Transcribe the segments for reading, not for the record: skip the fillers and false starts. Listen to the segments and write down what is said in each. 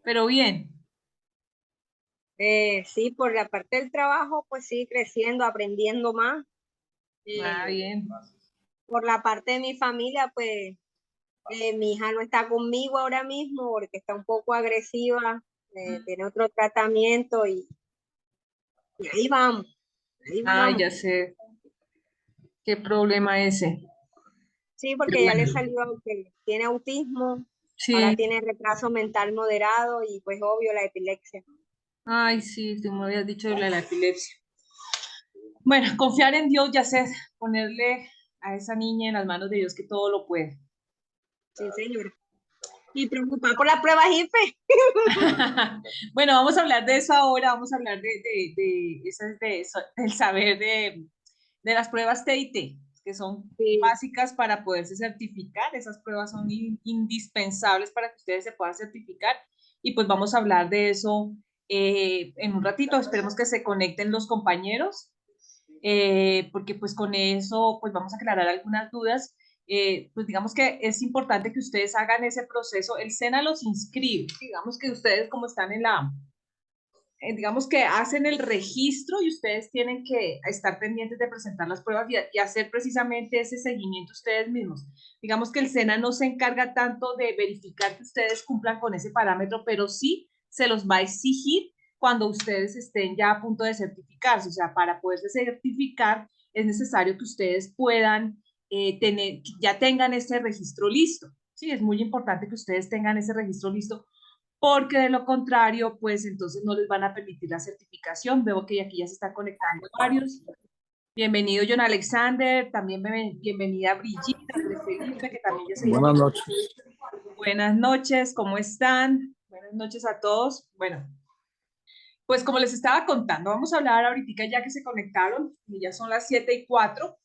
pero bien. Sí, por la parte del trabajo, pues sí, creciendo, aprendiendo más. Ah, Eh, bien. por la parte de mi familia, pues mi hija no está conmigo ahora mismo porque está un poco agresiva, tiene otro tratamiento y ahí Ay, vamos. ya sé qué problema ese. Sí, Pero porque ya le bueno, salió que tiene autismo, ahora sí. tiene retraso mental moderado y pues obvio la epilepsia. Ay, sí, tú me habías dicho de la epilepsia. Bueno, confiar en Dios, ya sé, ponerle a esa niña en las manos de Dios que todo lo puede. Sí, señora. Y preocupada por la prueba IFE. Bueno, vamos a hablar de eso ahora, vvamos a hablar de eso, del saber de las pruebas TIT, que son Sí, básicas para poderse certificar. Esas pruebas son indispensables para que ustedes se puedan certificar. Y pues vamos a hablar de eso en un ratito. Esperemos que se conecten los compañeros, porque pues con eso pues vamos a aclarar algunas dudas. Pues digamos que es importante que ustedes hagan ese proceso. El SENA los inscribe. Digamos que ustedes como están en digamos que hacen el registro y ustedes tienen que estar pendientes de presentar las pruebas y hacer precisamente ese seguimiento ustedes mismos. Digamos que el SENA no se encarga tanto de verificar que ustedes cumplan con ese parámetro, pero sí se los va a exigir cuando ustedes estén ya a punto de certificarse. O sea, para poderse certificar es necesario que ustedes puedan tener, ya tengan ese registro listo. Sí, es muy importante que ustedes tengan ese registro listo porque de lo contrario, pues entonces no les van a permitir la certificación. Veo que aquí ya se están conectando varios. Bienvenido John Alexander, también bienvenida Brigitte, Andrés Felipe, que también ya se Buenas conectó. noches. Buenas noches, ¿cómo están? Buenas noches a todos. Bueno, pues como les estaba contando, vamos a hablar ahorita ya que se conectaron, y ya son las 7:04.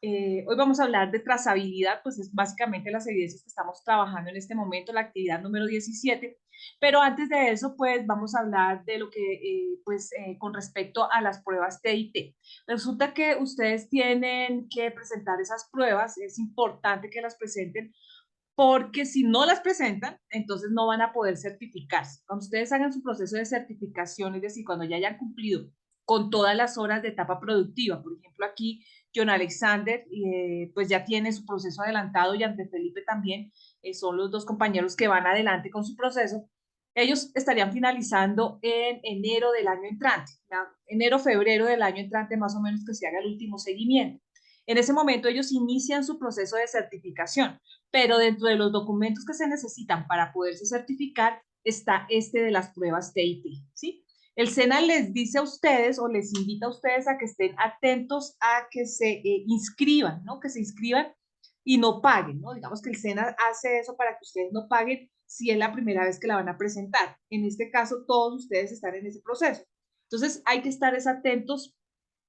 Hoy vamos a hablar de trazabilidad, pues es básicamente las evidencias que estamos trabajando en este momento, la actividad número 17. Pero antes de eso, pues vamos a hablar de lo que, con respecto a las pruebas TIT. Resulta que ustedes tienen que presentar esas pruebas, es importante que las presenten porque si no las presentan, entonces no van a poder certificarse. Cuando ustedes hagan su proceso de certificación, es decir, cuando ya hayan cumplido con todas las horas de etapa productiva, por ejemplo, aquí John Alexander, pues ya tiene su proceso adelantado y Andrés Felipe también, son los dos compañeros que van adelante con su proceso. Ellos estarían finalizando en enero del año entrante, ¿ya? Enero, febrero del año entrante, más o menos que se haga el último seguimiento. En ese momento ellos inician su proceso de certificación, pero dentro de los documentos que se necesitan para poderse certificar está este de las pruebas TIT, ¿sí? El SENA les dice a ustedes o les invita a ustedes a que estén atentos a que se inscriban, ¿no? Que se inscriban y no paguen, ¿no? Digamos que el SENA hace eso para que ustedes no paguen si es la primera vez que la van a presentar. En este caso, todos ustedes están en ese proceso. Entonces, hay que estar atentos.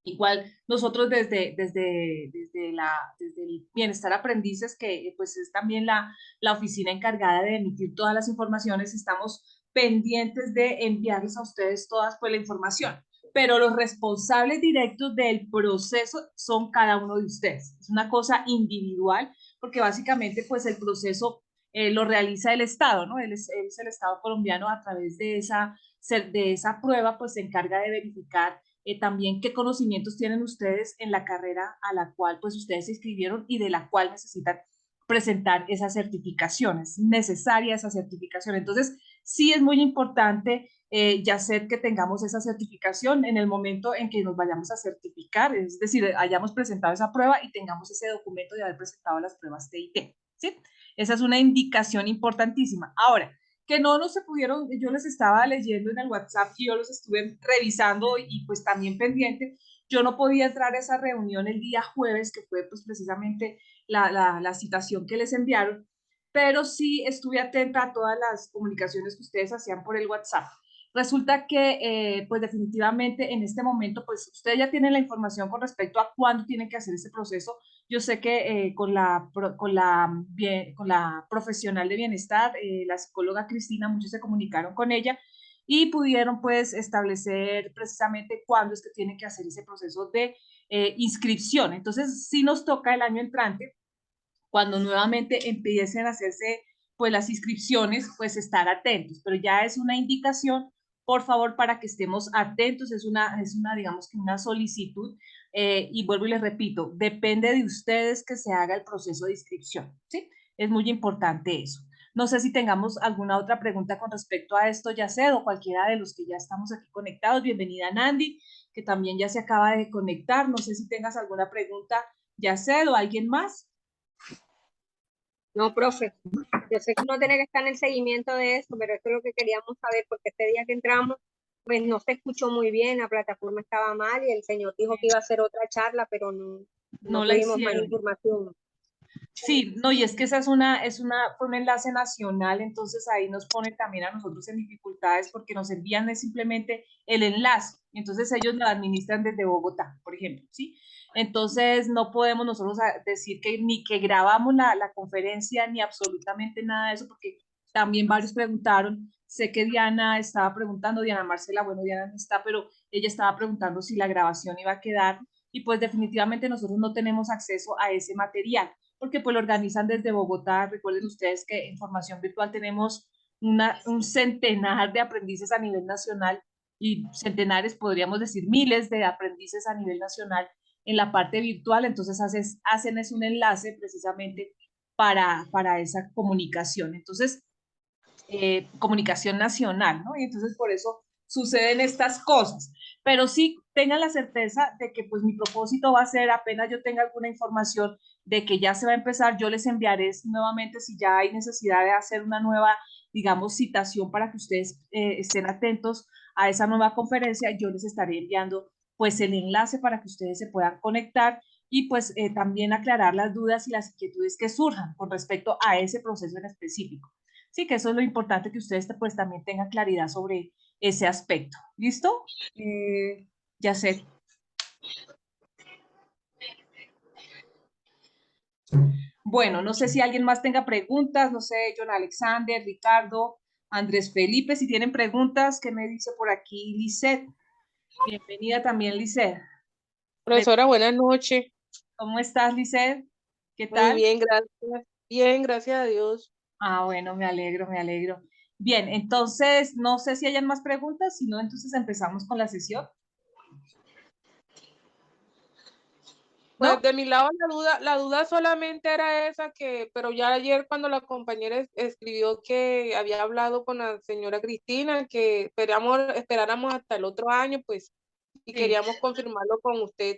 Igual nosotros desde el Bienestar Aprendices, que pues es también la oficina encargada de emitir todas las informaciones, estamos pendientes de enviarles a ustedes todas pues la información, pero los responsables directos del proceso son cada uno de ustedes. Es una cosa individual porque básicamente pues el proceso lo realiza el Estado, ¿no? Él es el Estado colombiano a través de esa prueba pues se encarga de verificar también qué conocimientos tienen ustedes en la carrera a la cual pues ustedes se inscribieron y de la cual necesitan presentar esa certificación. Es necesaria esa certificación. Entonces, sí es muy importante, ya ser que tengamos esa certificación en el momento en que nos vayamos a certificar, es decir, hayamos presentado esa prueba y tengamos ese documento de haber presentado las pruebas TIT, ¿sí? Esa es una indicación importantísima. Ahora, que no se pudieron, yo les estaba leyendo en el WhatsApp y yo los estuve revisando y pues también pendiente, yo no podía entrar a esa reunión el día jueves, que fue pues precisamente la citación que les enviaron, pero sí estuve atenta a todas las comunicaciones que ustedes hacían por el WhatsApp. Resulta que, pues definitivamente en este momento, pues ustedes ya tienen la información con respecto a cuándo tienen que hacer ese proceso. Yo sé que con la profesional de bienestar, la psicóloga Cristina, muchos se comunicaron con ella y pudieron pues establecer precisamente cuándo es que tienen que hacer ese proceso de inscripción. Entonces, sí nos toca el año entrante cuando nuevamente empiecen a hacerse pues las inscripciones, pues estar atentos, pero ya es una indicación, por favor, para que estemos atentos, es una digamos que una solicitud, y vuelvo y les repito, depende de ustedes que se haga el proceso de inscripción, ¿sí? Es muy importante eso. No sé si tengamos alguna otra pregunta con respecto a esto, Yaced, o cualquiera de los que ya estamos aquí conectados. Bienvenida, Nandi, que también ya se acaba de conectar. No sé si tengas alguna pregunta, Yaced, o alguien más. No, profe, yo sé que uno tiene que estar en el seguimiento de eso, pero esto es lo que queríamos saber, porque este día que entramos, pues no se escuchó muy bien, la plataforma estaba mal y el señor dijo que iba a hacer otra charla, pero no No la tuvimos más hicieron. información. Sí, no, y es que esa fue un enlace nacional, entonces ahí nos pone también a nosotros en dificultades porque nos envían es simplemente el enlace, entonces ellos lo administran desde Bogotá, por ejemplo, ¿sí? Entonces no podemos nosotros decir que ni que grabamos la conferencia ni absolutamente nada de eso porque también varios preguntaron, sé que Diana estaba preguntando, Diana Marcela, bueno, Diana no está, pero ella estaba preguntando si la grabación iba a quedar y pues definitivamente nosotros no tenemos acceso a ese material porque pues lo organizan desde Bogotá. Recuerden ustedes que en formación virtual tenemos un centenar de aprendices a nivel nacional y centenares, podríamos decir miles de aprendices a nivel nacional en la parte virtual, entonces hacen es un enlace precisamente para esa comunicación. Entonces, comunicación nacional, ¿no? Y entonces por eso suceden estas cosas. Pero sí tengan la certeza de que pues mi propósito va a ser, apenas yo tenga alguna información de que ya se va a empezar, yo les enviaré nuevamente si ya hay necesidad de hacer una nueva, digamos, citación para que ustedes estén atentos a esa nueva conferencia, yo les estaré enviando pues el enlace para que ustedes se puedan conectar y pues también aclarar las dudas y las inquietudes que surjan con respecto a ese proceso en específico. Sí, que eso es lo importante que ustedes pues también tengan claridad sobre ese aspecto. ¿Listo? Ya sé. Bueno, no sé si alguien más tenga preguntas, no sé, John Alexander, Ricardo, Andrés Felipe, si tienen preguntas, ¿qué me dice por aquí Lisette? Bienvenida también, Lisette. Profesora, buenas noches. ¿Cómo estás, Lisette? ¿Qué Muy tal? bien, gracias. Bien, gracias a Dios. Ah, bueno, me alegro, me alegro. Bien, entonces, no sé si hayan más preguntas, si no, entonces empezamos con la sesión. Pues ¿No? de mi lado la duda solamente era esa pero ya ayer cuando la compañera escribió que había hablado con la señora Cristina, que esperáramos hasta el otro año, pues, y Sí, queríamos confirmarlo con usted,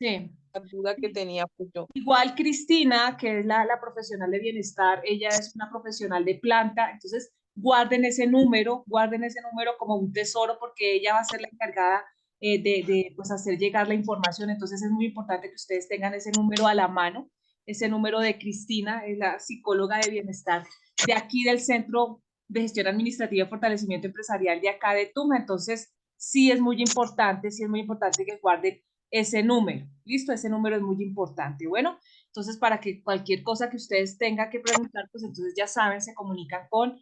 sí. la duda que tenía pues yo. Igual Cristina, que es la profesional de bienestar, ella es una profesional de planta, entonces guarden ese número como un tesoro porque ella va a ser la encargada de pues hacer llegar la información, entonces es muy importante que ustedes tengan ese número a la mano, ese número de Cristina, es la psicóloga de bienestar de aquí del Centro de Gestión Administrativa y Fortalecimiento Empresarial de acá de Tunja, entonces sí es muy importante que guarden ese número. ¿Listo? Ese número es muy importante. Bueno, entonces para que cualquier cosa que ustedes tengan que preguntar, pues entonces ya saben, se comunican con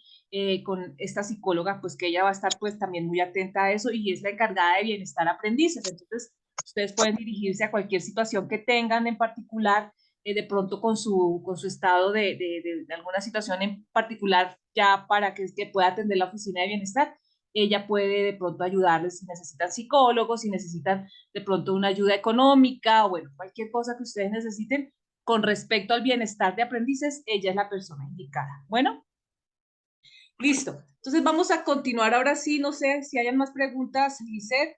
esta psicóloga, pues que ella va a estar pues también muy atenta a eso y es la encargada de bienestar aprendices. Entonces, ustedes pueden dirigirse a cualquier situación que tengan en particular, de pronto con su estado de alguna situación en particular, ya para que pueda atender la oficina de bienestar. Ella puede de pronto ayudarles si necesitan psicólogos, si necesitan de pronto una ayuda económica o bueno, cualquier cosa que ustedes necesiten con respecto al bienestar de aprendices, ella es la persona indicada. Bueno, listo. Entonces vamos a continuar ahora sí, no sé si hayan más preguntas, Lisette.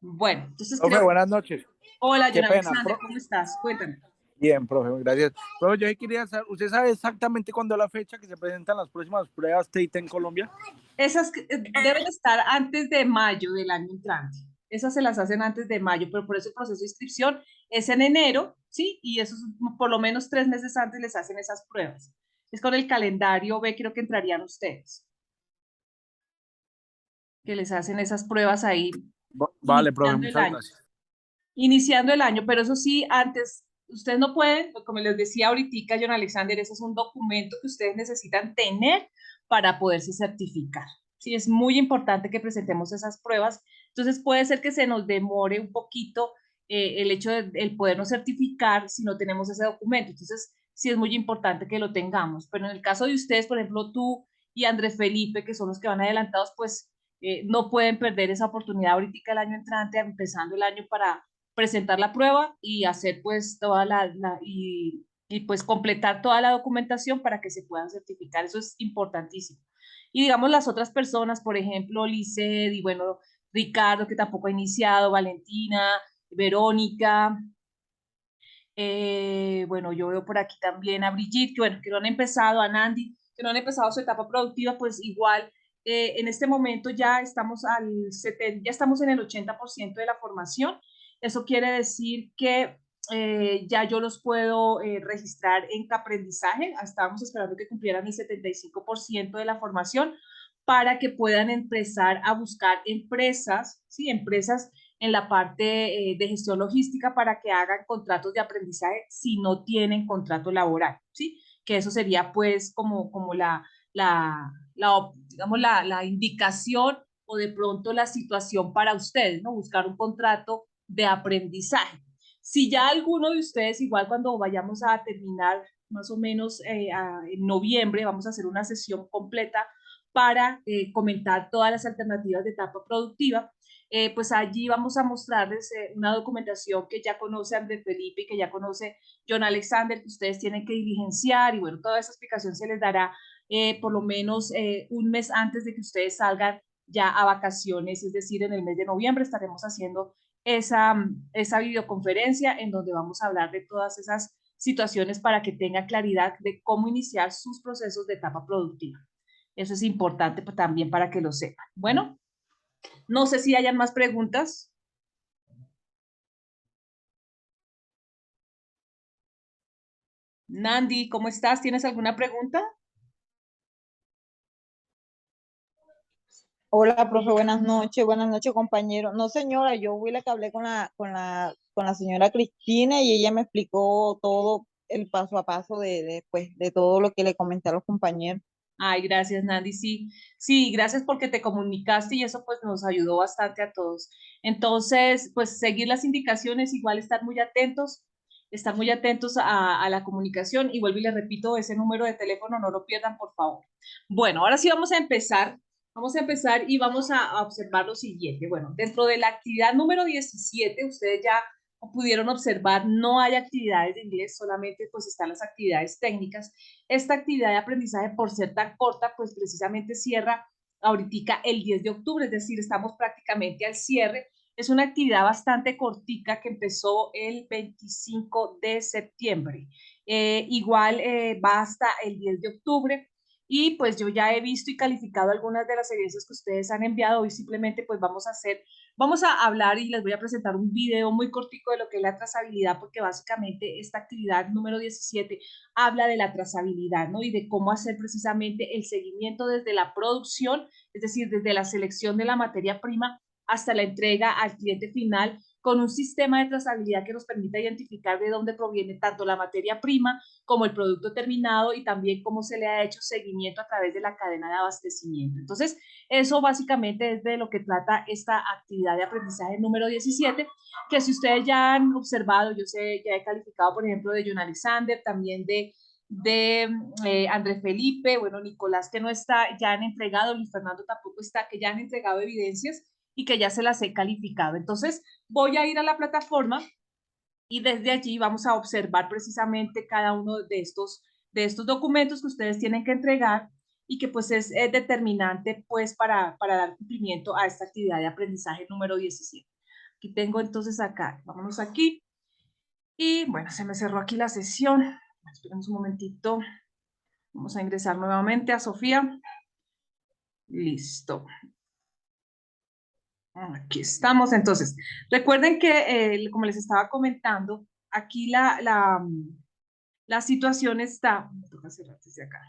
Bueno, entonces Profe, creo que... buenas noches. Hola, Qué John pena. Alexander, ¿cómo estás? Cuéntame. Bien, profe, gracias. Profe, yo sí quería saber, ¿usted sabe exactamente cuándo es la fecha que se presentan las próximas pruebas TIT en Colombia? Esas deben estar antes de mayo del año entrante. Esas se las hacen antes de mayo, pero por eso el proceso de inscripción es en enero, ¿sí? Y eso por lo menos 3 meses antes les hacen esas pruebas. Es con el calendario B, creo que entrarían ustedes, que les hacen esas pruebas ahí Vale, profe, iniciando el muchas año. gracias. Iniciando el año, pero eso sí, antes, ustedes no pueden, como les decía ahorita, John Alexander, ese es un documento que ustedes necesitan tener para poderse certificar. Sí, es muy importante que presentemos esas pruebas. Entonces puede ser que se nos demore un poquito el hecho de el podernos certificar si no tenemos ese documento. Entonces, sí es muy importante que lo tengamos. Pero en el caso de ustedes, por ejemplo, tú y Andrés Felipe, que son los que van adelantados, pues no pueden perder esa oportunidad ahorita el año entrante, empezando el año, para presentar la prueba y hacer pues toda y pues completar toda la documentación para que se puedan certificar. Eso es importantísimo. Y digamos las otras personas, por ejemplo, Lisset y bueno, Ricardo, que tampoco ha iniciado, Valentina, Verónica, bueno, yo veo por aquí también a Brigitte, que bueno, que no han empezado, a Nandi, que no han empezado su etapa productiva, pues igual en este momento ya estamos ya estamos en el 80% de la formación. Eso quiere decir que ya yo los puedo registrar en Caprendizaje. Estábamos esperando que cumplieran el 75% de la formación para que puedan empezar a buscar empresas, ¿sí? Empresas en la parte de gestión logística para que hagan contratos de aprendizaje si no tienen contrato laboral, ¿sí? Que eso sería pues como digamos, la indicación o de pronto la situación para ustedes, ¿no? Buscar un contrato de aprendizaje. Si ya alguno de ustedes, igual cuando vayamos a terminar más o menos en noviembre, vamos a hacer una sesión completa para comentar todas las alternativas de etapa productiva. Pues allí vamos a mostrarles una documentación que ya conoce Andrés Felipe y que ya conoce John Alexander, que ustedes tienen que diligenciar, y bueno, toda esa explicación se les dará por lo menos un mes antes de que ustedes salgan ya a vacaciones, es decir, en el mes de noviembre estaremos haciendo esa videoconferencia en donde vamos a hablar de todas esas situaciones para que tengan claridad de cómo iniciar sus procesos de etapa productiva. Eso es importante también para que lo sepan. Bueno, no sé si hayan más preguntas. Nandi, ¿cómo estás? ¿Tienes alguna pregunta? Hola, profe, buenas noches, compañero. No, señora, yo fui la que hablé con la señora Cristina y ella me explicó todo el paso a paso pues, de todo lo que le comenté a los compañeros. Ay, gracias, Nandi. Sí, sí, gracias porque te comunicaste y eso pues nos ayudó bastante a todos. Entonces, pues seguir las indicaciones, igual estar muy atentos a la comunicación, y vuelvo y les repito, ese número de teléfono no lo pierdan, por favor. Bueno, ahora sí vamos a empezar. Vamos a empezar y vamos a observar lo siguiente. Bueno, dentro de la actividad número 17, ustedes ya pudieron observar, no hay actividades de inglés, solamente pues están las actividades técnicas. Esta actividad de aprendizaje, por ser tan corta, pues precisamente cierra ahorita el 10 de octubre, es decir, estamos prácticamente al cierre. Es una actividad bastante cortica que empezó el 25 de septiembre. Igual va hasta el 10 de octubre. Y pues yo ya he visto y calificado algunas de las evidencias que ustedes han enviado. Hoy simplemente pues vamos a hablar y les voy a presentar un video muy cortico de lo que es la trazabilidad, porque básicamente esta actividad número 17 habla de la trazabilidad, ¿no? Y de cómo hacer precisamente el seguimiento desde la producción, es decir, desde la selección de la materia prima hasta la entrega al cliente final, con un sistema de trazabilidad que nos permita identificar de dónde proviene tanto la materia prima como el producto terminado, y también cómo se le ha hecho seguimiento a través de la cadena de abastecimiento. Entonces, eso básicamente es de lo que trata esta actividad de aprendizaje número 17, que si ustedes ya han observado, yo sé, ya he calificado, por ejemplo, de John Alexander, también de Andrés Felipe, bueno, Nicolás, que no está, ya han entregado, Luis Fernando tampoco está, que ya han entregado evidencias y que ya se las he calificado. Entonces, voy a ir a la plataforma y desde allí vamos a observar precisamente cada uno de estos documentos que ustedes tienen que entregar y que pues es determinante pues para dar cumplimiento a esta actividad de aprendizaje número 17. Aquí tengo entonces acá, vámonos aquí. Y bueno, se me cerró aquí la sesión. Esperemos un momentito. Vamos a ingresar nuevamente a Sofía. Listo. Aquí estamos. Entonces, recuerden que, como les estaba comentando, aquí la situación está, me toca cerrar desde acá.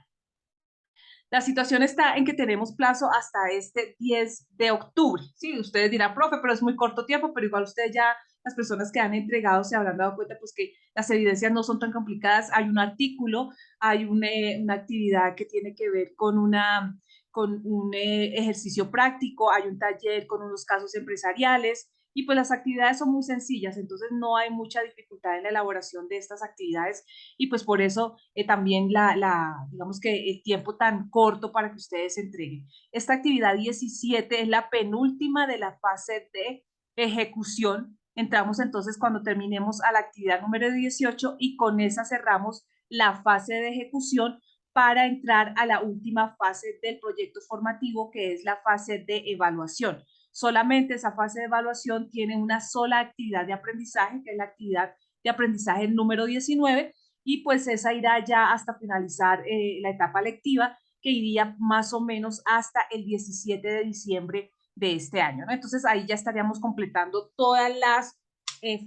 La situación está en que tenemos plazo hasta este 10 de octubre. Sí, ustedes dirán, profe, pero es muy corto tiempo, pero igual ustedes ya, las personas que han entregado se habrán dado cuenta pues que las evidencias no son tan complicadas. Hay un artículo, hay una actividad que tiene que ver con un ejercicio práctico, hay un taller con unos casos empresariales, y pues las actividades son muy sencillas, entonces no hay mucha dificultad en la elaboración de estas actividades y pues por eso también digamos que el tiempo tan corto para que ustedes entreguen. Esta actividad 17 es la penúltima de la fase de ejecución. Entramos entonces cuando terminemos a la actividad número 18 y con esa cerramos la fase de ejecución para entrar a la última fase del proyecto formativo, que es la fase de evaluación. Solamente esa fase de evaluación tiene una sola actividad de aprendizaje, que es la actividad de aprendizaje número 19, y pues esa irá ya hasta finalizar la etapa lectiva, que iría más o menos hasta el 17 de diciembre de este año, ¿no? Entonces ahí ya estaríamos completando todas las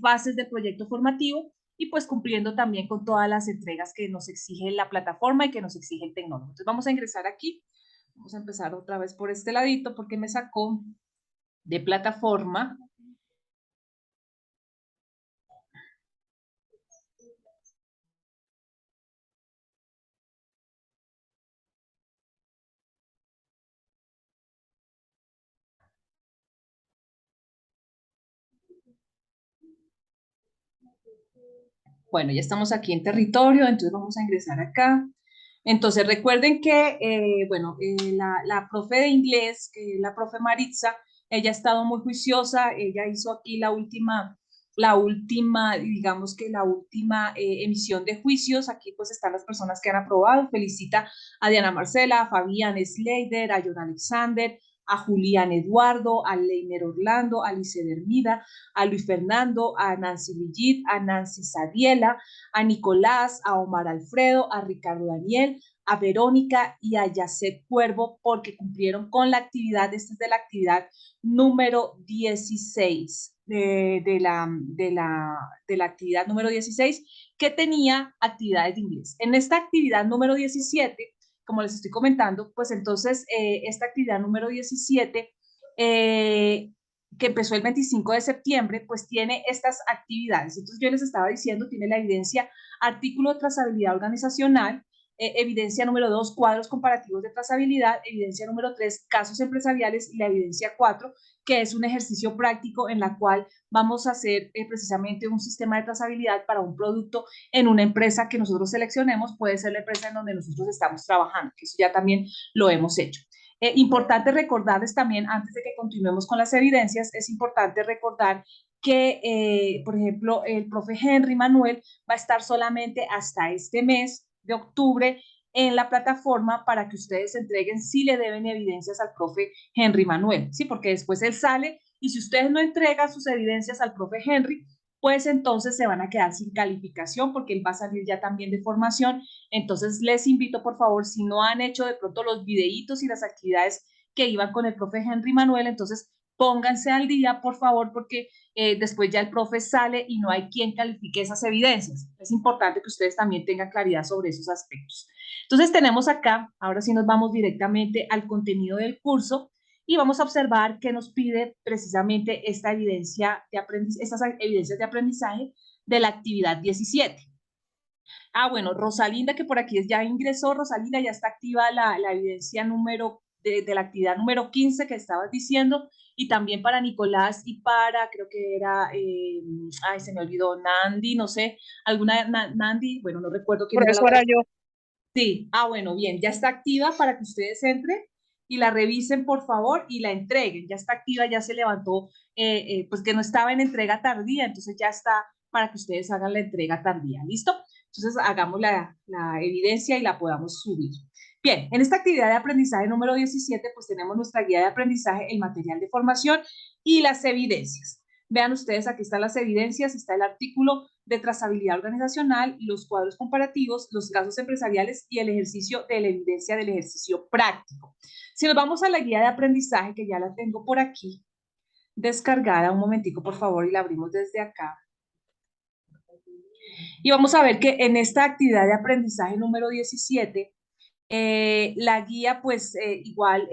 fases del proyecto formativo y pues cumpliendo también con todas las entregas que nos exige la plataforma y que nos exige el tecnólogo. Entonces vamos a ingresar aquí, vamos a empezar otra vez por este ladito porque me sacó de plataforma. Bueno, ya estamos aquí en territorio, entonces vamos a ingresar acá. Entonces recuerden que, bueno, la profe de inglés, que es la profe Maritza, ella ha estado muy juiciosa, ella hizo aquí digamos que la última emisión de juicios. Aquí pues están las personas que han aprobado. Felicita a Diana Marcela, a Fabián Slater, a John Alexander, a Julián Eduardo, a Leiner Orlando, a Lice Hermida, a Luis Fernando, a Nancy Villit, a Nancy Sadiela, a Nicolás, a Omar Alfredo, a Ricardo Daniel, a Verónica y a Yacet Cuervo porque cumplieron con la actividad. Esta es de la actividad número 16 de la actividad número 16 que tenía actividades de inglés. En esta actividad número 17, como les estoy comentando, pues entonces esta actividad número 17 que empezó el 25 de septiembre, pues tiene estas actividades. Entonces yo les estaba diciendo, tiene la evidencia artículo de trazabilidad organizacional, evidencia número 2, cuadros comparativos de trazabilidad, evidencia número 3, casos empresariales y la evidencia 4, que es un ejercicio práctico en la cual vamos a hacer precisamente un sistema de trazabilidad para un producto en una empresa que nosotros seleccionemos, puede ser la empresa en donde nosotros estamos trabajando, que eso ya también lo hemos hecho. Importante recordarles también, antes de que continuemos con las evidencias, es importante recordar que, por ejemplo, el profe Henry Manuel va a estar solamente hasta este mes de octubre en la plataforma para que ustedes entreguen si le deben evidencias al profe Henry Manuel, ¿sí? Porque después él sale y si ustedes no entregan sus evidencias al profe Henry, pues entonces se van a quedar sin calificación porque él va a salir ya también de formación. Entonces les invito, por favor, si no han hecho de pronto los videitos y las actividades que iban con el profe Henry Manuel, entonces pónganse al día, por favor, porque después ya el profe sale y no hay quien califique esas evidencias. Es importante que ustedes también tengan claridad sobre esos aspectos. Entonces tenemos acá, ahora sí nos vamos directamente al contenido del curso y vamos a observar qué nos pide precisamente esta evidencia de estas evidencias de aprendizaje de la actividad 17. Ah, bueno, Rosalinda, que por aquí ya ingresó, Rosalinda, ya está activa la evidencia de la actividad número 15 que estabas diciendo, y también para Nicolás y para, creo que era, ay, se me olvidó, Nandi, no sé, alguna, Nandi, bueno, no recuerdo quién era la otra. Profesora, yo. Sí, ah, bueno, bien, ya está activa para que ustedes entren y la revisen, por favor, y la entreguen. Ya está activa, ya se levantó, pues que no estaba en entrega tardía, entonces ya está para que ustedes hagan la entrega tardía, ¿listo? Entonces hagamos la evidencia y la podamos subir. Bien, en esta actividad de aprendizaje número 17, pues tenemos nuestra guía de aprendizaje, el material de formación y las evidencias. Vean ustedes, aquí están las evidencias, está el artículo de trazabilidad organizacional, los cuadros comparativos, los casos empresariales y el ejercicio de la evidencia del ejercicio práctico. Si nos vamos a la guía de aprendizaje, que ya la tengo por aquí descargada, un momentico por favor, y la abrimos desde acá. Y vamos a ver que en esta actividad de aprendizaje número 17, la guía pues igual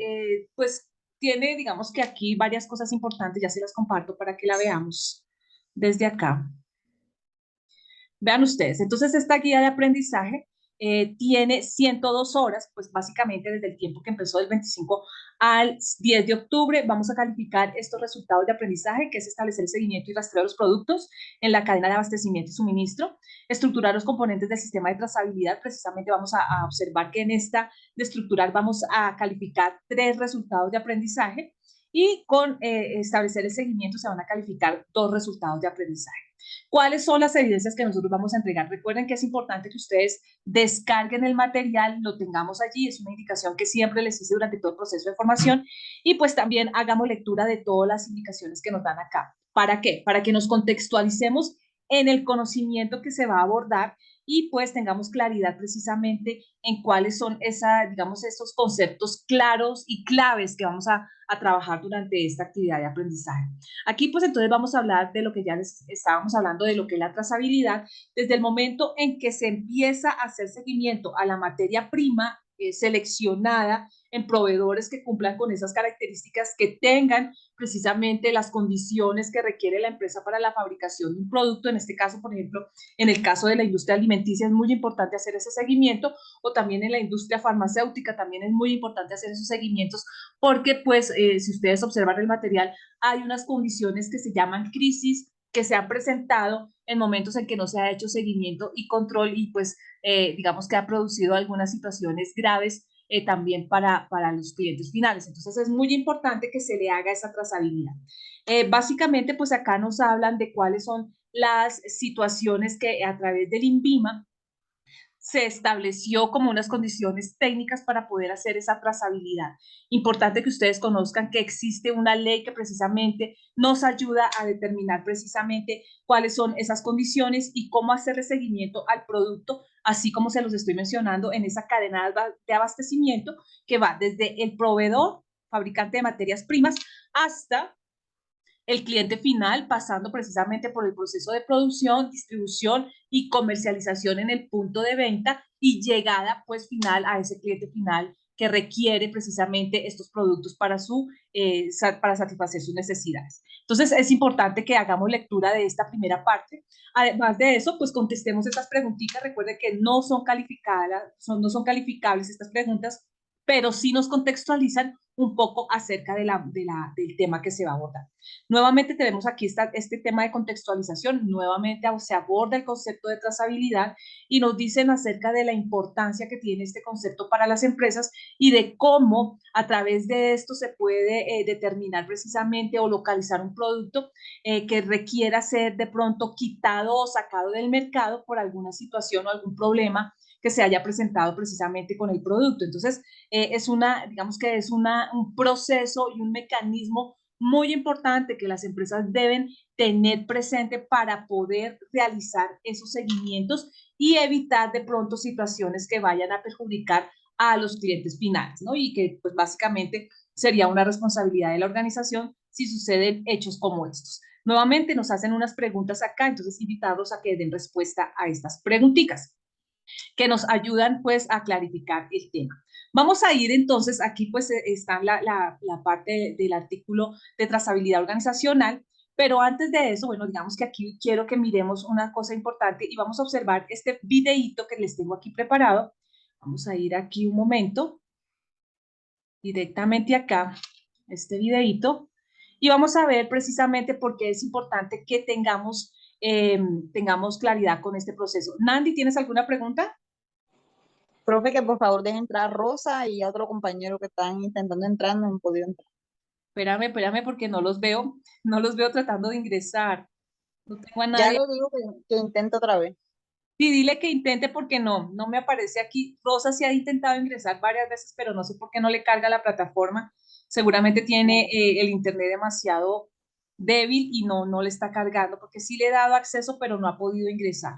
pues tiene, digamos que aquí varias cosas importantes, ya se las comparto para que la veamos desde acá. Vean ustedes, entonces esta guía de aprendizaje tiene 102 horas, pues básicamente desde el tiempo que empezó del 25 al 10 de octubre. Vamos a calificar estos resultados de aprendizaje, que es establecer el seguimiento y rastreo de los productos en la cadena de abastecimiento y suministro, estructurar los componentes del sistema de trazabilidad. Precisamente vamos a observar que en esta de estructurar vamos a calificar 3 resultados de aprendizaje y con establecer el seguimiento se van a calificar 2 resultados de aprendizaje. ¿Cuáles son las evidencias que nosotros vamos a entregar? Recuerden que es importante que ustedes descarguen el material, lo tengamos allí, es una indicación que siempre les hice durante todo el proceso de formación, y pues también hagamos lectura de todas las indicaciones que nos dan acá. ¿Para qué? Para que nos contextualicemos en el conocimiento que se va a abordar y pues tengamos claridad precisamente en cuáles son digamos, esos conceptos claros y claves que vamos a trabajar durante esta actividad de aprendizaje. Aquí pues entonces vamos a hablar de lo que ya les estábamos hablando, de lo que es la trazabilidad, desde el momento en que se empieza a hacer seguimiento a la materia prima seleccionada en proveedores que cumplan con esas características, que tengan precisamente las condiciones que requiere la empresa para la fabricación de un producto. En este caso, por ejemplo, en el caso de la industria alimenticia es muy importante hacer ese seguimiento, o también en la industria farmacéutica también es muy importante hacer esos seguimientos, porque pues si ustedes observan el material, hay unas condiciones que se llaman crisis, que se han presentado en momentos en que no se ha hecho seguimiento y control, y pues digamos que ha producido algunas situaciones graves también para los clientes finales. Entonces es muy importante que se le haga esa trazabilidad. Básicamente pues acá nos hablan de cuáles son las situaciones que a través del INVIMA se estableció como unas condiciones técnicas para poder hacer esa trazabilidad. Importante que ustedes conozcan que existe una ley que precisamente nos ayuda a determinar precisamente cuáles son esas condiciones y cómo hacerle seguimiento al producto, así como se los estoy mencionando en esa cadena de abastecimiento que va desde el proveedor, fabricante de materias primas, hasta el cliente final, pasando precisamente por el proceso de producción, distribución y comercialización en el punto de venta y llegada pues final a ese cliente final que requiere precisamente estos productos para satisfacer sus necesidades. Entonces es importante que hagamos lectura de esta primera parte. Además de eso, pues contestemos estas preguntitas. Recuerden que no son no son calificables estas preguntas, pero sí nos contextualizan un poco acerca del tema que se va a abordar. Nuevamente tenemos aquí este tema de contextualización, nuevamente se aborda el concepto de trazabilidad y nos dicen acerca de la importancia que tiene este concepto para las empresas y de cómo a través de esto se puede determinar precisamente o localizar un producto que requiera ser de pronto quitado o sacado del mercado por alguna situación o algún problema que se haya presentado precisamente con el producto. Entonces, digamos que es un proceso y un mecanismo muy importante que las empresas deben tener presente para poder realizar esos seguimientos y evitar de pronto situaciones que vayan a perjudicar a los clientes finales, ¿no? Y que pues básicamente sería una responsabilidad de la organización si suceden hechos como estos. Nuevamente nos hacen unas preguntas acá, entonces invitarlos a que den respuesta a estas preguntitas que nos ayudan pues a clarificar el tema. Vamos a ir entonces, aquí pues está la parte del artículo de trazabilidad organizacional, pero antes de eso, bueno, digamos que aquí quiero que miremos una cosa importante y vamos a observar este videíto que les tengo aquí preparado. Vamos a ir aquí un momento, directamente acá, este videíto, y vamos a ver precisamente por qué es importante que tengamos claridad con este proceso. Nandi, ¿tienes alguna pregunta? Profe, que por favor deje entrar Rosa y a otro compañero que están intentando entrar, no han podido entrar. Espérame, porque no los veo tratando de ingresar. No tengo a Ya nadie. le digo que intente otra vez. Sí, dile que intente porque no me aparece aquí. Rosa sí ha intentado ingresar varias veces, pero no sé por qué no le carga la plataforma. Seguramente tiene el internet demasiado débil y no le está cargando, porque sí le he dado acceso, pero no ha podido ingresar.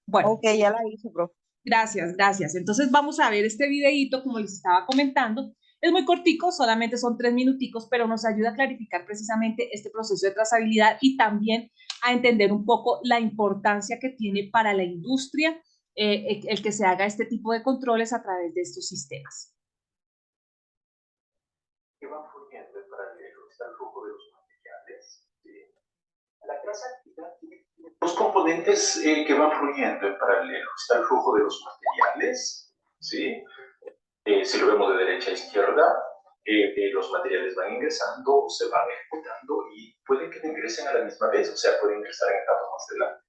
Bueno, Ok, ya la hice, profe. gracias. Entonces vamos a ver este videíto, como les estaba comentando. Es muy cortico, solamente son 3 minuticos, pero nos ayuda a clarificar precisamente este proceso de trazabilidad y también a entender un poco la importancia que tiene para la industria el que se haga este tipo de controles a través de estos sistemas. Que van fluyendo en paralelo está el flujo de los materiales. ¿Sí? La trazabilidad tiene Los componentes que van fluyendo en paralelo. Está el flujo de los materiales, ¿sí? Si lo vemos de derecha a izquierda, los materiales van ingresando, se van ejecutando y pueden que no ingresen a la misma vez, o sea, pueden ingresar en etapas más adelante.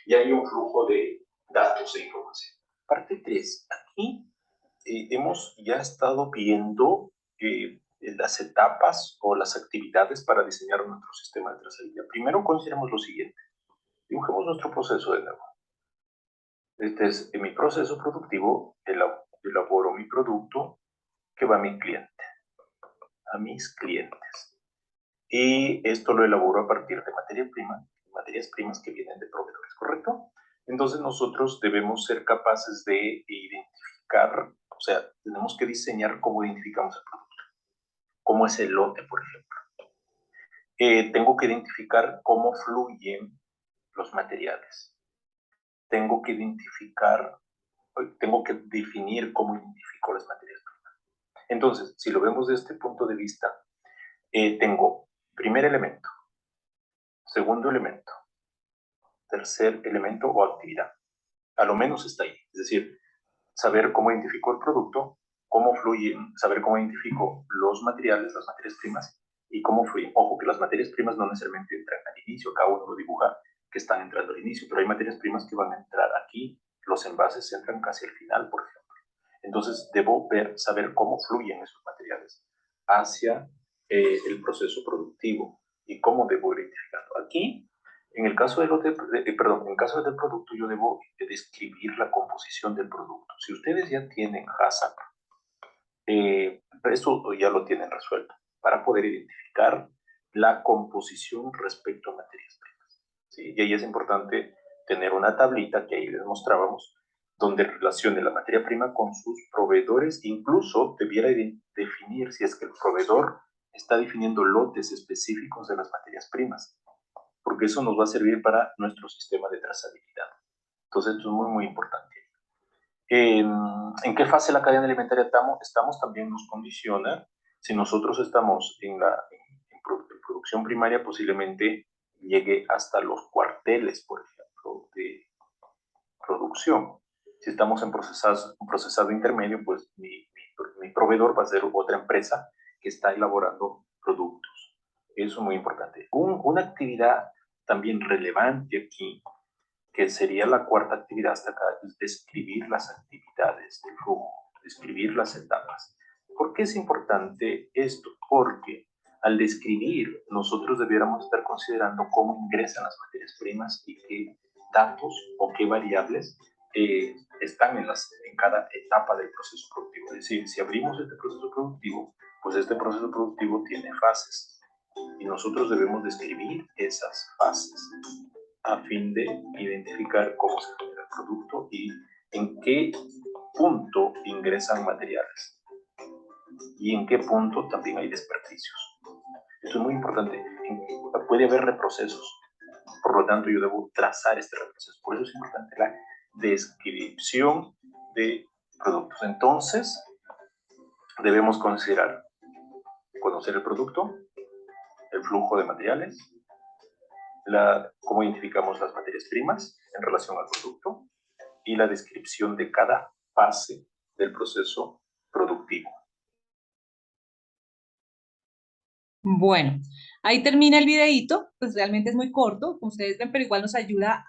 Y hay un flujo de datos e información. Parte 3. Aquí hemos ya estado viendo las etapas o las actividades para diseñar nuestro sistema de trazabilidad. Primero consideremos lo siguiente. Dibujemos nuestro proceso de nuevo. Este es mi proceso productivo, elaboro mi producto que va a mi cliente, a mis clientes. Y esto lo elaboro a partir de materias primas que vienen de proveedores, ¿correcto? Entonces nosotros debemos ser capaces de identificar, o sea, tenemos que diseñar cómo identificamos el producto, cómo es el lote, por ejemplo. Tengo que identificar cómo fluyen los materiales. Tengo que definir cómo identifico las materias primas. Entonces, si lo vemos desde este punto de vista, tengo primer elemento, segundo elemento, tercer elemento o actividad. A lo menos está ahí. Es decir, saber cómo identifico el producto, cómo fluyen, saber cómo identifico los materiales, las materias primas y cómo fluyen. Ojo, que las materias primas no necesariamente entran al inicio, cada uno lo dibuja que están entrando al inicio, pero hay materias primas que van a entrar aquí, los envases entran casi al final, por ejemplo. Entonces, debo saber cómo fluyen esos materiales hacia el proceso productivo y cómo debo ir identificando. Aquí, en el caso en el caso del producto, yo debo describir la composición del producto. Si ustedes ya tienen HACCP, eso ya lo tienen resuelto para poder identificar la composición respecto a materias primas, ¿sí? Y ahí es importante tener una tablita que ahí les mostrábamos, donde relacione la materia prima con sus proveedores, incluso debiera definir si es que el proveedor está definiendo lotes específicos de las materias primas, porque eso nos va a servir para nuestro sistema de trazabilidad. Entonces, esto es muy, muy importante. ¿En qué fase de la cadena alimentaria estamos? También nos condiciona. Si nosotros estamos en producción primaria, posiblemente llegue hasta los cuarteles, por ejemplo, de producción. Si estamos en procesado intermedio, pues mi proveedor va a ser otra empresa que está elaborando productos. Eso es muy importante. Una actividad también relevante aquí, que sería la cuarta actividad hasta acá, es describir las actividades del flujo, describir las etapas. ¿Por qué es importante esto? Porque al describir, nosotros debiéramos estar considerando cómo ingresan las materias primas y qué datos o qué variables están en cada etapa del proceso productivo. Es decir, si abrimos este proceso productivo, pues este proceso productivo tiene fases y nosotros debemos describir esas fases a fin de identificar cómo se genera el producto y en qué punto ingresan materiales y en qué punto también hay desperdicios. Esto es muy importante. Puede haber reprocesos, por lo tanto yo debo trazar este reproceso. Por eso es importante la descripción de productos. Entonces, debemos conocer el producto, el flujo de materiales, cómo identificamos las materias primas en relación al producto y la descripción de cada fase del proceso productivo. Bueno, ahí termina el videíto, pues realmente es muy corto, como ustedes ven, pero igual nos ayuda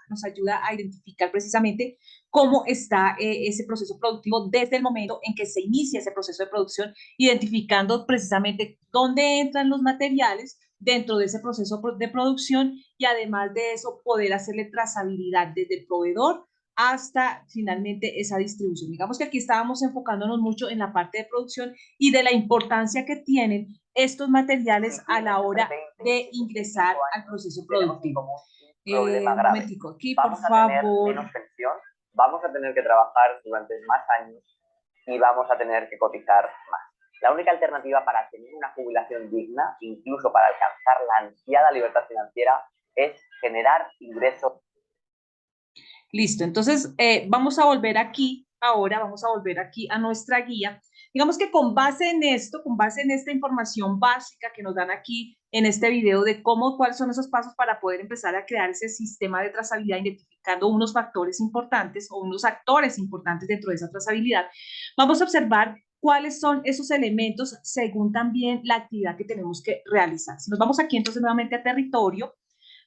a identificar precisamente cómo está ese proceso productivo desde el momento en que se inicia ese proceso de producción, identificando precisamente dónde entran los materiales dentro de ese proceso de producción y además de eso poder hacerle trazabilidad desde el proveedor hasta finalmente esa distribución. Digamos que aquí estábamos enfocándonos mucho en la parte de producción y de la importancia que tienen estos materiales a la hora de ingresar al proceso productivo. Un momentico aquí, por favor. Menos pensión, vamos a tener que trabajar durante más años y vamos a tener que cotizar más. La única alternativa para tener una jubilación digna, incluso para alcanzar la ansiada libertad financiera, es generar ingresos. Listo, entonces vamos a volver aquí, ahora vamos a volver aquí a nuestra guía. Digamos que con base en esto, con base en esta información básica que nos dan aquí en este video de cuáles son esos pasos para poder empezar a crear ese sistema de trazabilidad, identificando unos factores importantes o unos actores importantes dentro de esa trazabilidad. Vamos a observar cuáles son esos elementos según también la actividad que tenemos que realizar. Si nos vamos aquí entonces nuevamente a territorio,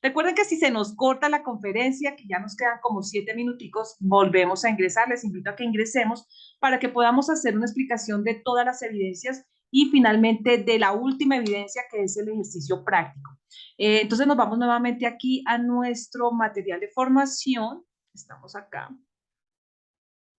recuerden que si se nos corta la conferencia, que ya nos quedan como 7 minuticos, volvemos a ingresar. Les invito a que ingresemos para que podamos hacer una explicación de todas las evidencias y finalmente de la última evidencia, que es el ejercicio práctico. Entonces nos vamos nuevamente aquí a nuestro material de formación. Estamos acá.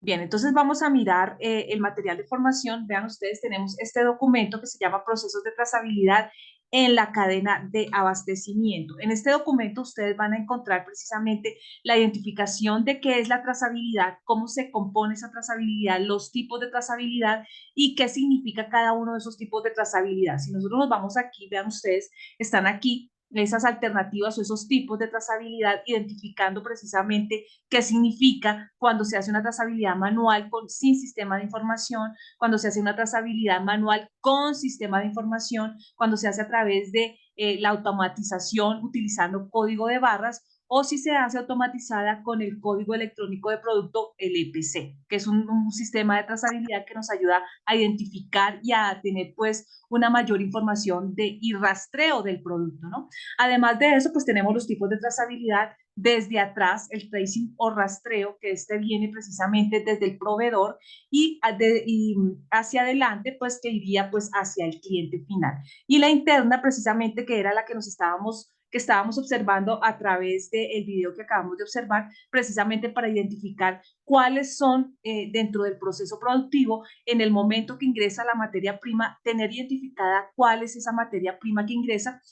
Bien, entonces vamos a mirar el material de formación. Vean ustedes, tenemos este documento que se llama Procesos de Trazabilidad en la cadena de abastecimiento. En este documento ustedes van a encontrar precisamente la identificación de qué es la trazabilidad, cómo se compone esa trazabilidad, los tipos de trazabilidad y qué significa cada uno de esos tipos de trazabilidad. Si nosotros nos vamos aquí, vean ustedes, están aquí esas alternativas o esos tipos de trazabilidad, identificando precisamente qué significa cuando se hace una trazabilidad manual sin sistema de información, cuando se hace una trazabilidad manual con sistema de información, cuando se hace a través de la automatización utilizando código de barras, o si se hace automatizada con el código electrónico de producto, el EPC, que es un sistema de trazabilidad que nos ayuda a identificar y a tener pues una mayor información y rastreo del producto, ¿no? Además de eso, pues tenemos los tipos de trazabilidad desde atrás, el tracing o rastreo, que viene precisamente desde el proveedor y hacia adelante, pues que iría pues hacia el cliente final. Y la interna, precisamente, que era la que estábamos observando a través del video que acabamos de observar, precisamente para identificar cuáles son dentro del proceso productivo, en el momento que ingresa la materia prima, tener identificada cuál es esa materia prima que ingresa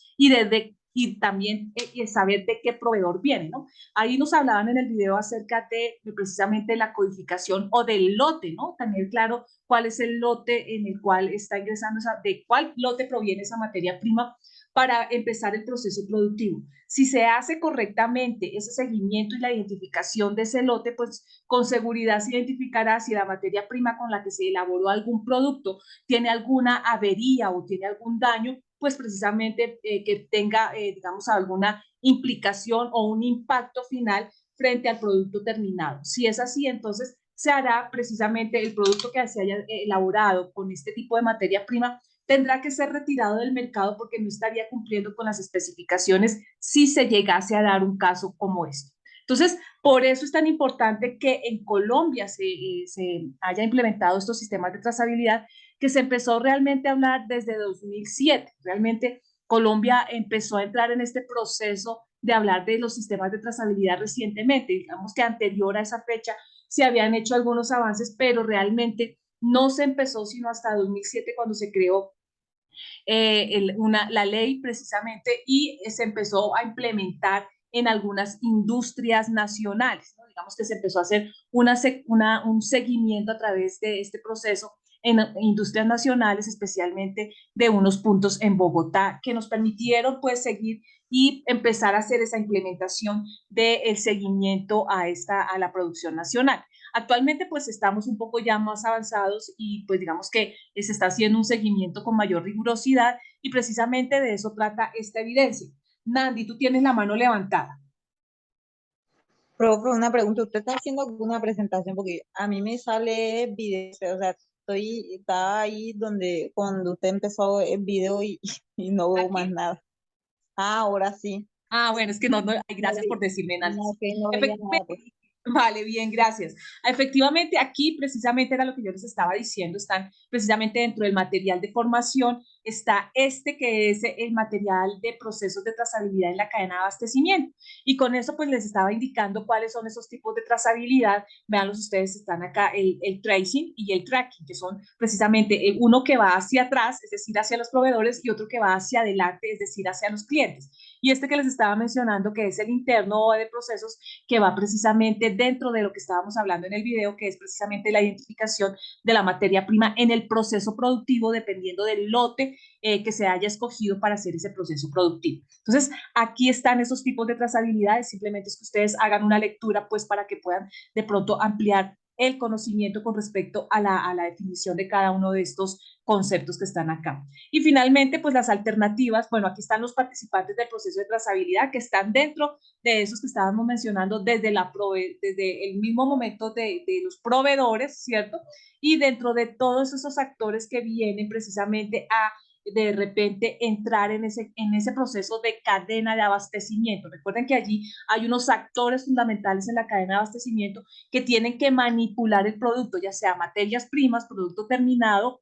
y también saber de qué proveedor viene, ¿no? Ahí nos hablaban en el video acerca de precisamente la codificación o del lote, ¿no? Tener claro cuál es el lote en el cual está ingresando, de cuál lote proviene esa materia prima para empezar el proceso productivo. Si se hace correctamente ese seguimiento y la identificación de ese lote, pues con seguridad se identificará si la materia prima con la que se elaboró algún producto tiene alguna avería o tiene algún daño, pues precisamente que tenga, digamos, alguna implicación o un impacto final frente al producto terminado. Si es así, entonces se hará precisamente el producto que se haya elaborado con este tipo de materia prima, tendrá que ser retirado del mercado porque no estaría cumpliendo con las especificaciones si se llegase a dar un caso como este. Entonces, por eso es tan importante que en Colombia se haya implementado estos sistemas de trazabilidad, que se empezó realmente a hablar desde 2007. Realmente Colombia empezó a entrar en este proceso de hablar de los sistemas de trazabilidad recientemente. Digamos que anterior a esa fecha se habían hecho algunos avances, pero realmente no se empezó sino hasta 2007 cuando se creó la ley precisamente y se empezó a implementar en algunas industrias nacionales, ¿no? Digamos que se empezó a hacer un seguimiento a través de este proceso en industrias nacionales, especialmente de unos puntos en Bogotá, que nos permitieron pues seguir y empezar a hacer esa implementación del seguimiento a la producción nacional. Actualmente pues estamos un poco ya más avanzados y pues digamos que se está haciendo un seguimiento con mayor rigurosidad y precisamente de eso trata esta evidencia. Nandi, tú tienes la mano levantada. Profe, una pregunta, ¿usted está haciendo alguna presentación? Porque a mí me sale video, o sea, estaba ahí cuando usted empezó el video y no veo más nada. Ah, ahora sí. Ah, bueno, es que no, gracias por decirme, Nandi. No, que no veía nada. Vale, bien, gracias. Efectivamente, aquí precisamente era lo que yo les estaba diciendo, están precisamente dentro del material de formación, está que es el material de procesos de trazabilidad en la cadena de abastecimiento. Y con eso pues les estaba indicando cuáles son esos tipos de trazabilidad. Veanlos ustedes, están acá el tracing y el tracking, que son precisamente uno que va hacia atrás, es decir, hacia los proveedores, y otro que va hacia adelante, es decir, hacia los clientes. Y este que les estaba mencionando, que es el interno de procesos, que va precisamente dentro de lo que estábamos hablando en el video, que es precisamente la identificación de la materia prima en el proceso productivo, dependiendo del lote que se haya escogido para hacer ese proceso productivo. Entonces, aquí están esos tipos de trazabilidades, simplemente es que ustedes hagan una lectura, pues, para que puedan de pronto ampliar el conocimiento con respecto a la definición de cada uno de estos conceptos que están acá. Y finalmente, pues las alternativas, bueno, aquí están los participantes del proceso de trazabilidad que están dentro de esos que estábamos mencionando desde el mismo momento de los proveedores, ¿cierto? Y dentro de todos esos actores que vienen precisamente a de repente entrar en ese proceso de cadena de abastecimiento. Recuerden que allí hay unos actores fundamentales en la cadena de abastecimiento que tienen que manipular el producto, ya sea materias primas, producto terminado,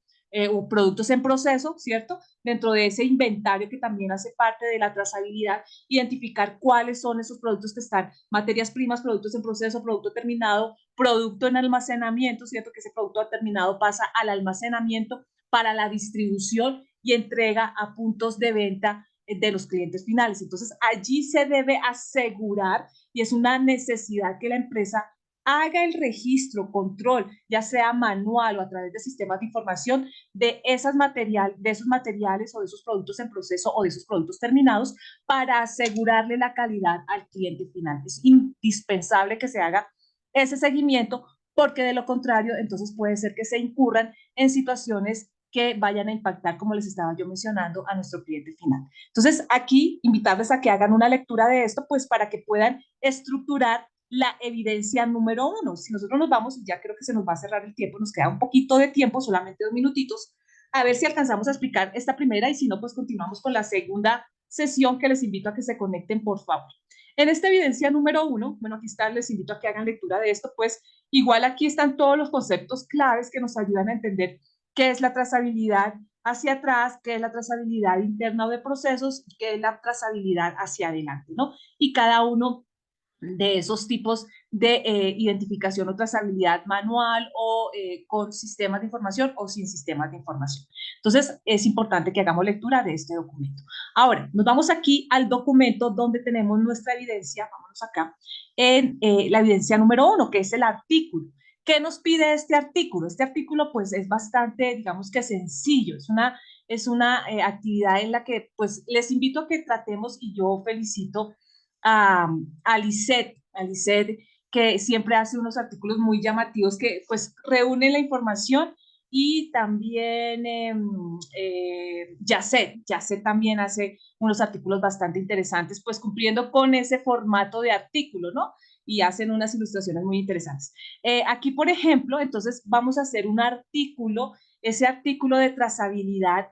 o productos en proceso, ¿cierto? Dentro de ese inventario que también hace parte de la trazabilidad, identificar cuáles son esos productos que están, materias primas, productos en proceso, producto terminado, producto en almacenamiento, ¿cierto? Que ese producto terminado pasa al almacenamiento para la distribución y entrega a puntos de venta de los clientes finales. Entonces, allí se debe asegurar, y es una necesidad que la empresa haga el registro, control, ya sea manual o a través de sistemas de información de esos materiales o de esos productos en proceso o de esos productos terminados para asegurarle la calidad al cliente final. Es indispensable que se haga ese seguimiento porque de lo contrario, entonces puede ser que se incurran en situaciones que vayan a impactar, como les estaba yo mencionando, a nuestro cliente final. Entonces, aquí invitarles a que hagan una lectura de esto, pues para que puedan estructurar la evidencia número 1. Si nosotros nos vamos, y ya creo que se nos va a cerrar el tiempo, nos queda un poquito de tiempo, solamente 2 minutitos, a ver si alcanzamos a explicar esta primera y si no, pues continuamos con la segunda sesión que les invito a que se conecten, por favor. En esta evidencia número 1, bueno, aquí está, les invito a que hagan lectura de esto, pues igual aquí están todos los conceptos claves que nos ayudan a entender qué es la trazabilidad hacia atrás, qué es la trazabilidad interna de procesos, qué es la trazabilidad hacia adelante, ¿no? Y cada uno de esos tipos de identificación o trazabilidad manual o con sistemas de información o sin sistemas de información. Entonces, es importante que hagamos lectura de este documento. Ahora, nos vamos aquí al documento donde tenemos nuestra evidencia, vámonos acá, en la evidencia número 1, que es el artículo. ¿Qué nos pide este artículo? Este artículo, pues, es bastante, digamos que sencillo, es una actividad en la que, pues, les invito a que tratemos, y yo felicito a Lisette, que siempre hace unos artículos muy llamativos que pues reúnen la información, y también Yacet también hace unos artículos bastante interesantes, pues cumpliendo con ese formato de artículo, ¿no? Y hacen unas ilustraciones muy interesantes. Aquí, por ejemplo, entonces vamos a hacer un artículo, ese artículo de trazabilidad,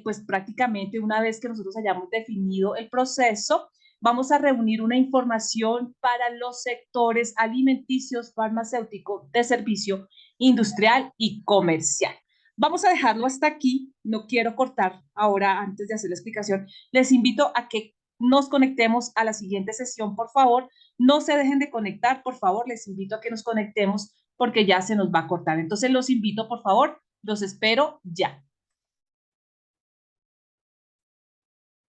pues prácticamente una vez que nosotros hayamos definido el proceso, vamos a reunir una información para los sectores alimenticios, farmacéutico, de servicio, industrial y comercial. Vamos a dejarlo hasta aquí. No quiero cortar ahora antes de hacer la explicación. Les invito a que nos conectemos a la siguiente sesión, por favor. No se dejen de conectar, por favor. Les invito a que nos conectemos porque ya se nos va a cortar. Entonces los invito, por favor. Los espero ya.